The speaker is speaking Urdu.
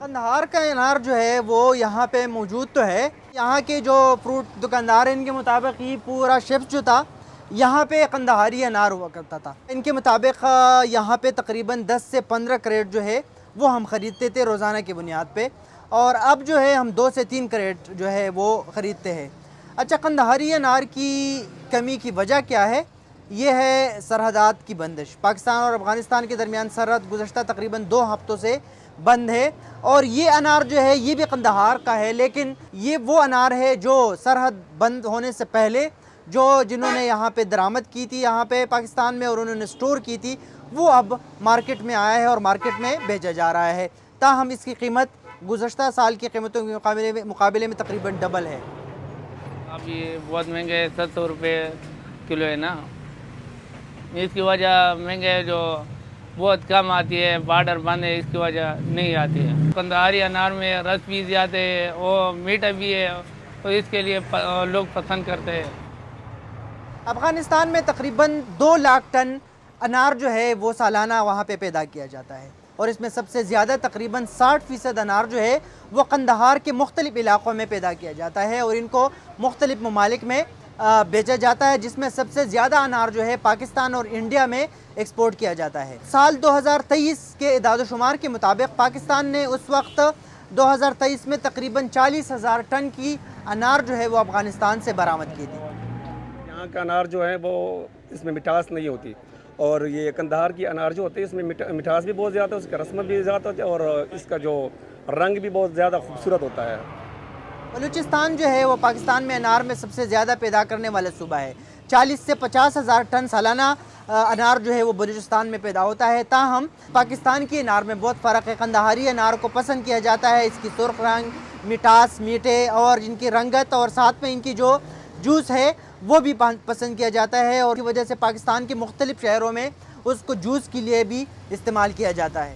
قندھار کا انار جو ہے وہ یہاں پہ موجود تو ہے. یہاں کے جو فروٹ دکاندار ہیں ان کے مطابق یہ پورا شیلف جو تھا یہاں پہ قندھاری انار ہوا کرتا تھا. ان کے مطابق یہاں پہ تقریباً 10 سے 15 کریٹ جو ہے وہ ہم خریدتے تھے روزانہ کی بنیاد پہ, اور اب جو ہے ہم 2 سے 3 کریٹ جو ہے وہ خریدتے ہیں. اچھا, قندھاری انار کی کمی کی وجہ کیا ہے؟ یہ ہے سرحدات کی بندش. پاکستان اور افغانستان کے درمیان سرحد گزشتہ تقریباً 2 ہفتوں سے بند ہے, اور یہ انار جو ہے یہ بھی قندھار کا ہے, لیکن یہ وہ انار ہے جو سرحد بند ہونے سے پہلے جنہوں نے یہاں پہ درآمد کی تھی یہاں پہ پاکستان میں اور انہوں نے سٹور کی تھی, وہ اب مارکیٹ میں آیا ہے اور مارکیٹ میں بیچا جا رہا ہے. تاہم اس کی قیمت گزشتہ سال کی قیمتوں کے مقابلے میں تقریباً ڈبل ہے. اب یہ بہت مہنگے ہے, 700 روپے کلو ہے نا. اس کی وجہ مہنگے جو بہت کم آتی ہے, بارڈر بند ہے, اس کی وجہ نہیں آتی ہے. قندھاری انار میں رس بھی زیادہ ہے اور میٹھا بھی ہے, تو اس کے لیے لوگ پسند کرتے ہیں. افغانستان میں تقریباً 2 لاکھ ٹن انار جو ہے وہ سالانہ وہاں پہ پیدا کیا جاتا ہے, اور اس میں سب سے زیادہ تقریباً 60% انار جو ہے وہ قندھار کے مختلف علاقوں میں پیدا کیا جاتا ہے, اور ان کو مختلف ممالک میں بیچا جاتا ہے, جس میں سب سے زیادہ انار جو ہے پاکستان اور انڈیا میں ایکسپورٹ کیا جاتا ہے. سال 2023 کے اعداد و شمار کے مطابق پاکستان نے اس وقت 2023 میں تقریباً 40,000 ٹن کی انار جو ہے وہ افغانستان سے برآمد کی تھی. یہاں کا انار جو ہے وہ اس میں مٹھاس نہیں ہوتی, اور یہ قندھار کی انار جو ہوتی ہے اس میں مٹھاس بھی بہت زیادہ ہے, اس کا رسمت بھی زیادہ ہوتی ہے, اور اس کا جو رنگ بھی بہت زیادہ خوبصورت ہوتا ہے. بلوچستان جو ہے وہ پاکستان میں انار میں سب سے زیادہ پیدا کرنے والا صوبہ ہے. 40 سے 50,000 ٹن سالانہ انار جو ہے وہ بلوچستان میں پیدا ہوتا ہے. تاہم پاکستان کی انار میں بہت فرق ہے. قندھاری انار کو پسند کیا جاتا ہے, اس کی سرخ رنگ, مٹھاس, میٹھے اور ان کی رنگت, اور ساتھ میں ان کی جو جوس ہے وہ بھی پسند کیا جاتا ہے, اور کی وجہ سے پاکستان کے مختلف شہروں میں اس کو جوس کے لیے بھی استعمال کیا جاتا ہے.